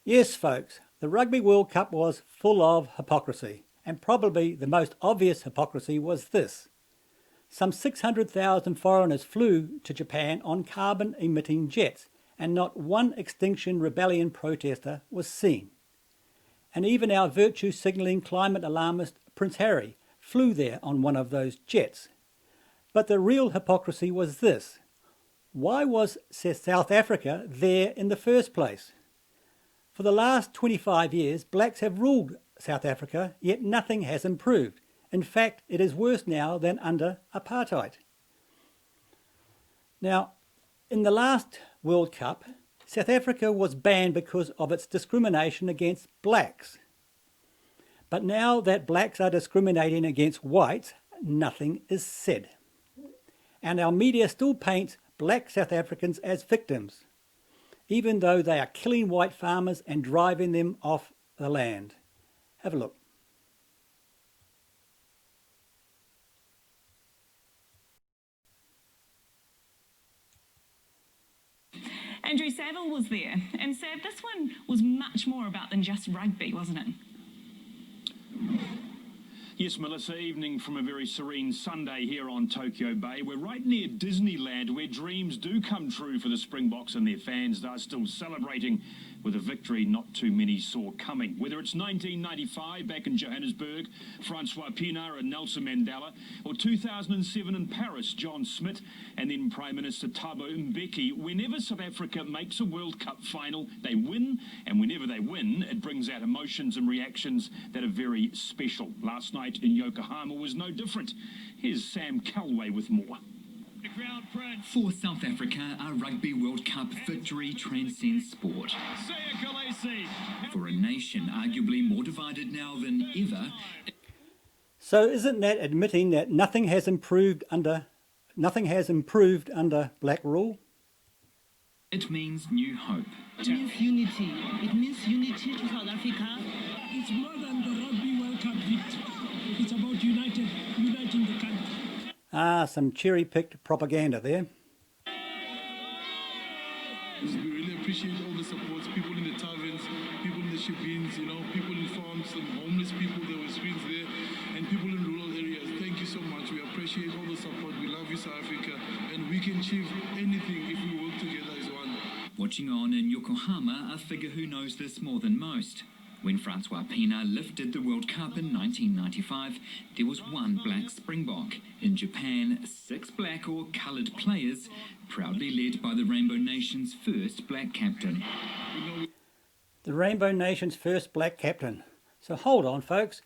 Yes, folks, the Rugby World Cup was full of hypocrisy, and probably the most obvious hypocrisy was this. Some 600,000 foreigners flew to Japan on carbon-emitting jets, and not one Extinction Rebellion protester was seen. And even our virtue-signalling climate alarmist Prince Harry flew there on one of those jets. But the real hypocrisy was this. Why was South Africa there in the first place? For the last 25 years, blacks have ruled South Africa, yet nothing has improved. In fact, it is worse now than under apartheid. Now, in the last World Cup, South Africa was banned because of its discrimination against blacks. But now that blacks are discriminating against whites, nothing is said. And our media still paints black South Africans as victims, even though they are killing white farmers and driving them off the land. Have a look. Andrew Saville was there, and Sav, this one was much more about than just rugby, wasn't it? Yes, Melissa, evening from a very serene Sunday here on Tokyo Bay. We're right near Disneyland, where dreams do come true for the Springboks and their fans. They're still celebrating with a victory not too many saw coming. Whether it's 1995 back in Johannesburg, Francois Pienaar and Nelson Mandela, or 2007 in Paris, John Smith, and then Prime Minister Thabo Mbeki, whenever South Africa makes a World Cup final, they win, and whenever they win, it brings out emotions and reactions that are very special. Last night in Yokohama was no different. Here's Sam Calway with more. For South Africa, a Rugby World Cup victory transcends sport. For a nation arguably more divided now than ever. So isn't that admitting that nothing has improved under black rule? It means new hope. It means unity. It means unity to South Africa. It's more than the Rugby World Cup victory. It's about uniting the country. Some cherry-picked propaganda there. We really appreciate all the support, people in the taverns, people in the ship-ins, people in farms, some homeless people, there were screens there, and people in rural areas. Thank you so much. We appreciate all the support. We love you, South Africa, and we can achieve anything if we work together as one. Watching on in Yokohama, a figure who knows this more than most. When Francois Pienaar lifted the World Cup in 1995, there was one black Springbok. In Japan, 6 black or coloured players, proudly led by the Rainbow Nation's first black captain. The Rainbow Nation's first black captain. So hold on, folks.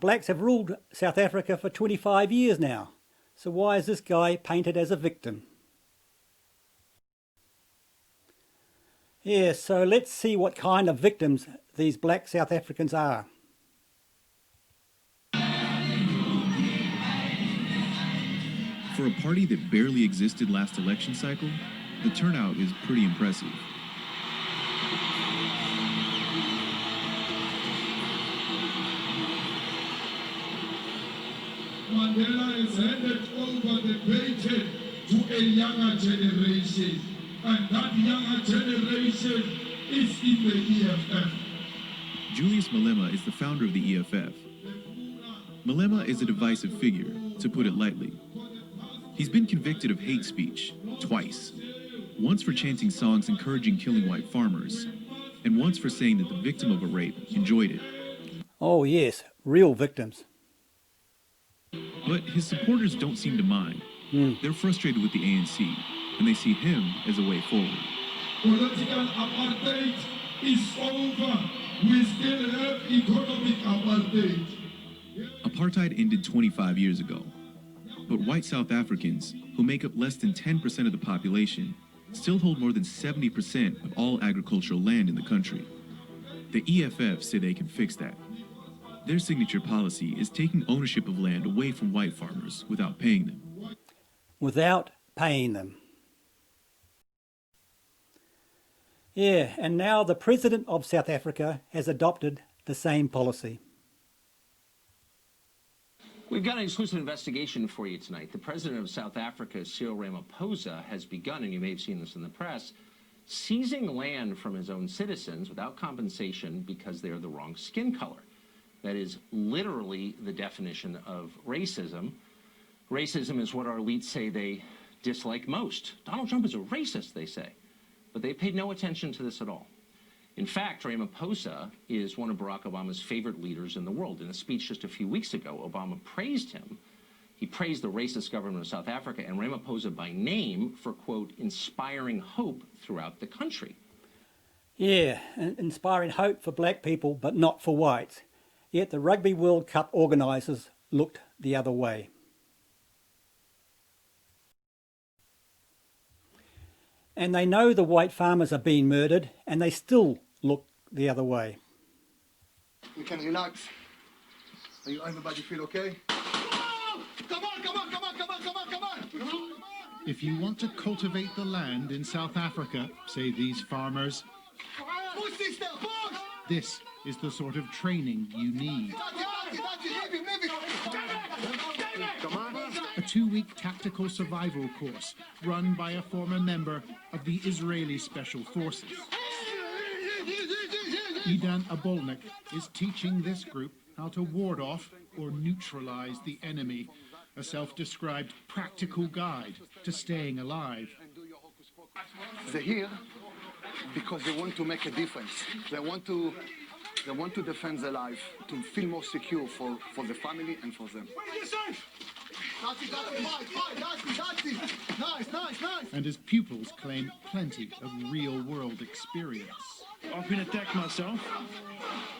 Blacks have ruled South Africa for 25 years now. So why is this guy painted as a victim? Yeah, so let's see what kind of victims these black South Africans are. For a party that barely existed last election cycle, the turnout is pretty impressive. Mandela has handed over the baton to a younger generation, and that younger generation is in the EFF. Julius Malema is the founder of the EFF. Malema is a divisive figure, to put it lightly. He's been convicted of hate speech twice. Once for chanting songs encouraging killing white farmers, and once for saying that the victim of a rape enjoyed it. Oh yes, real victims. But his supporters don't seem to mind. They're frustrated with the ANC, and they see him as a way forward. Political apartheid is over. We still have economic apartheid. Apartheid ended 25 years ago. But white South Africans, who make up less than 10% of the population, still hold more than 70% of all agricultural land in the country. The EFF say they can fix that. Their signature policy is taking ownership of land away from white farmers without paying them. Without paying them. Yeah, and now the President of South Africa has adopted the same policy. We've got an exclusive investigation for you tonight. The President of South Africa, Cyril Ramaphosa, has begun, and you may have seen this in the press, seizing land from his own citizens without compensation because they're the wrong skin color. That is literally the definition of racism. Racism is what our elites say they dislike most. Donald Trump is a racist, they say. But they paid no attention to this at all. In fact, Ramaphosa is one of Barack Obama's favorite leaders in the world. In a speech just a few weeks ago, Obama praised him. He praised the racist government of South Africa and Ramaphosa by name for, quote, inspiring hope throughout the country. Yeah, inspiring hope for black people, but not for whites. Yet the Rugby World Cup organisers looked the other way. And they know the white farmers are being murdered, and they still look the other way. You can relax. Are you, everybody feel okay? Come on, come on, come on, come on, come on, come on, come on. If you want to cultivate the land in South Africa, say these farmers, this is the sort of training you need. A 2-week tactical survival course run by a former member of the Israeli Special Forces. Idan Abolnik is teaching this group how to ward off or neutralize the enemy, a self-described practical guide to staying alive. They're here because they want to make a difference. They want to defend their life, to feel more secure for the family and for them. And his pupils claim plenty of real-world experience. I've been attacked myself,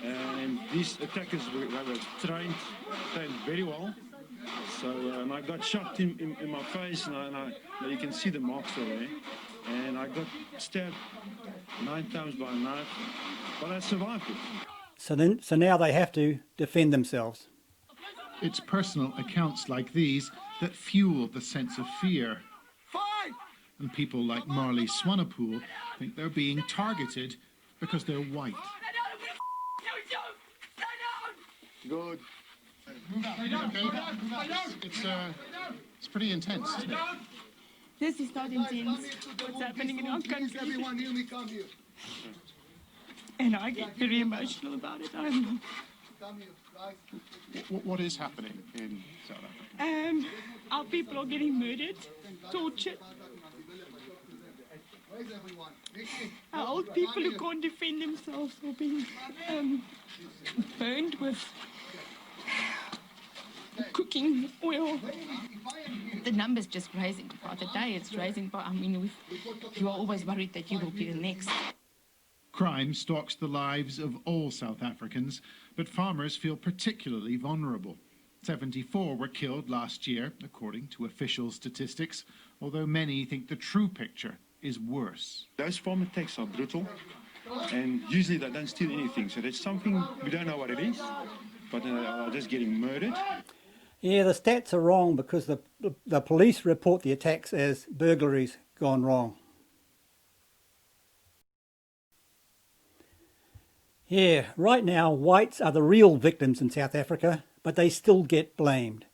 and these attackers were trained very well. So and I got shot in my face, and you can see the marks over there. And I got stabbed 9 times by a knife, but I survived it. So now they have to defend themselves. It's personal accounts like these that fuel the sense of fear. And people like Marley Swanepoel think they're being targeted because they're white. Good. It's pretty intense. This is not intense. What's happening in our country? Everyone hear me, come here. And I get very emotional about it. Come here, guys. What is happening in South Africa? Our people are getting murdered, tortured. Our old people who can't defend themselves are being burned with cooking oil. The number's just rising. By the day it's rising, but I mean, you are always worried that you will be the next. Crime stalks the lives of all South Africans, but farmers feel particularly vulnerable. 74 were killed last year, according to official statistics, although many think the true picture is worse. Those farm attacks are brutal, and usually they don't steal anything, so there's something, we don't know what it is, but are just getting murdered. Yeah, the stats are wrong because the police report the attacks as burglaries gone wrong. Yeah, right now whites are the real victims in South Africa, but they still get blamed.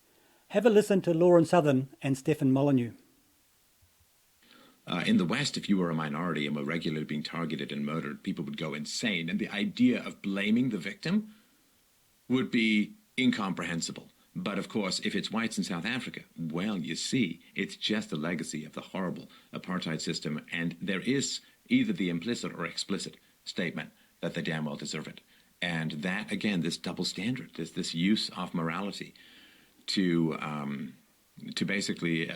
Have a listen to Lauren Southern and Stefan Molyneux. In the West, if you were a minority and were regularly being targeted and murdered, people would go insane, and the idea of blaming the victim would be incomprehensible. But of course, if it's whites in South Africa, well, you see, it's just a legacy of the horrible apartheid system, and there is either the implicit or explicit statement that they damn well deserve it. And that, again, this double standard, this use of morality to basically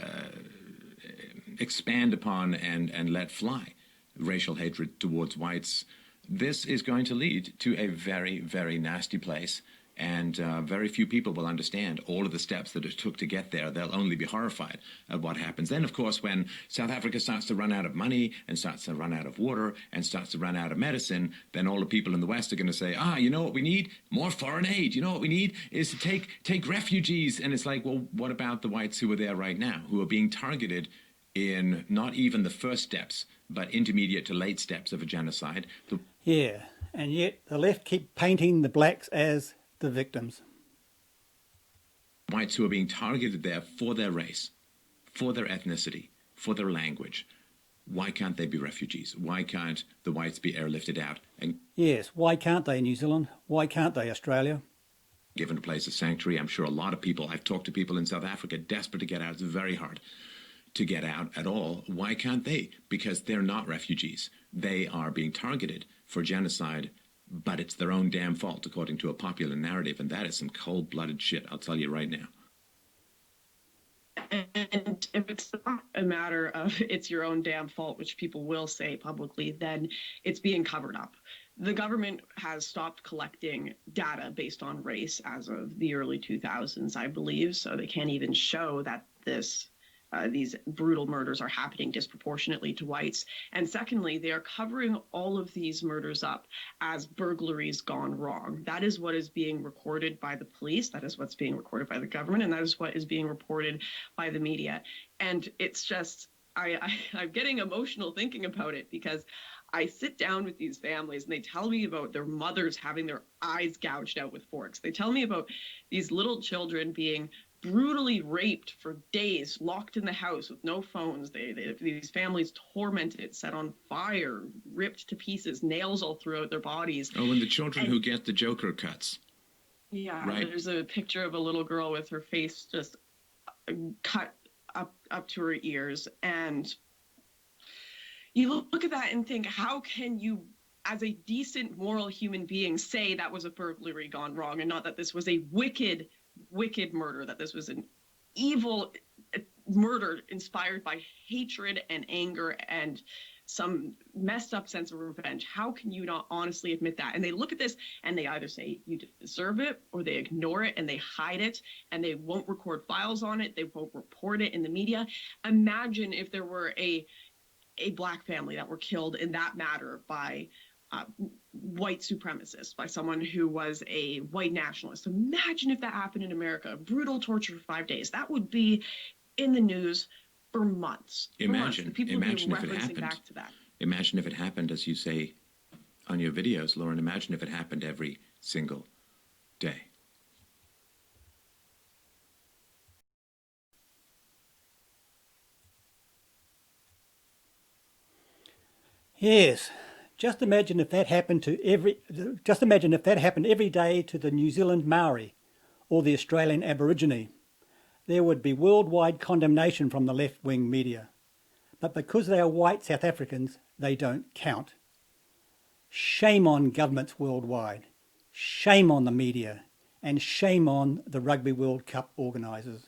expand upon and let fly racial hatred towards whites, this is going to lead to a very, very nasty place. And very few people will understand all of the steps that it took to get there. They'll only be horrified at what happens. Then, of course, when South Africa starts to run out of money and starts to run out of water and starts to run out of medicine, then all the people in the West are going to say, you know what we need? More foreign aid. You know what we need is to take refugees. And it's like, well, what about the whites who are there right now, who are being targeted in not even the first steps, but intermediate to late steps of a genocide? Yeah, and yet the left keep painting the blacks as the victims. Whites who are being targeted there for their race, for their ethnicity, for their language. Why can't they be refugees? Why can't the whites be airlifted out and Yes, why can't they New Zealand? Why can't they Australia? given a place of sanctuary? I'm sure a lot of people, I've talked to people in South Africa desperate to get out. It's very hard to get out at all. Why can't they? Because they're not refugees. They are being targeted for genocide, but it's their own damn fault, according to a popular narrative, and that is some cold-blooded shit, I'll tell you right now. And if it's not a matter of it's your own damn fault, which people will say publicly, then it's being covered up. The government has stopped collecting data based on race as of the early 2000s, I believe, so they can't even show that these brutal murders are happening disproportionately to whites. And secondly, they are covering all of these murders up as burglaries gone wrong. That is what is being recorded by the police. That is what's being recorded by the government. And that is what is being reported by the media. And it's just, I'm getting emotional thinking about it, because I sit down with these families and they tell me about their mothers having their eyes gouged out with forks. They tell me about these little children being brutally raped for days, locked in the house with no phones. These families tormented, set on fire, ripped to pieces, nails all throughout their bodies. Oh, and the children who get the Joker cuts. Yeah, right. There's a picture of a little girl with her face just cut up to her ears. And you look at that and think, how can you, as a decent, moral human being, say that was a burglary gone wrong and not that this was a wicked murder, that this was an evil murder inspired by hatred and anger and some messed up sense of revenge? How can you not honestly admit that? And they look at this and they either say you deserve it, or they ignore it and they hide it, and they won't record files on it. They won't report it in the media. Imagine if there were a black family that were killed in that matter by white supremacists, by someone who was a white nationalist. Imagine if that happened in America, brutal torture for 5 days. That would be in the news for months. Imagine if it happened. Back to that. Imagine if it happened, as you say on your videos, Lauren. Imagine if it happened every single day. Yes. Just imagine if that happened every day to the New Zealand Maori or the Australian Aborigine. There would be worldwide condemnation from the left-wing media. But because they are white South Africans, they don't count. Shame on governments worldwide. Shame on the media. And shame on the Rugby World Cup organisers.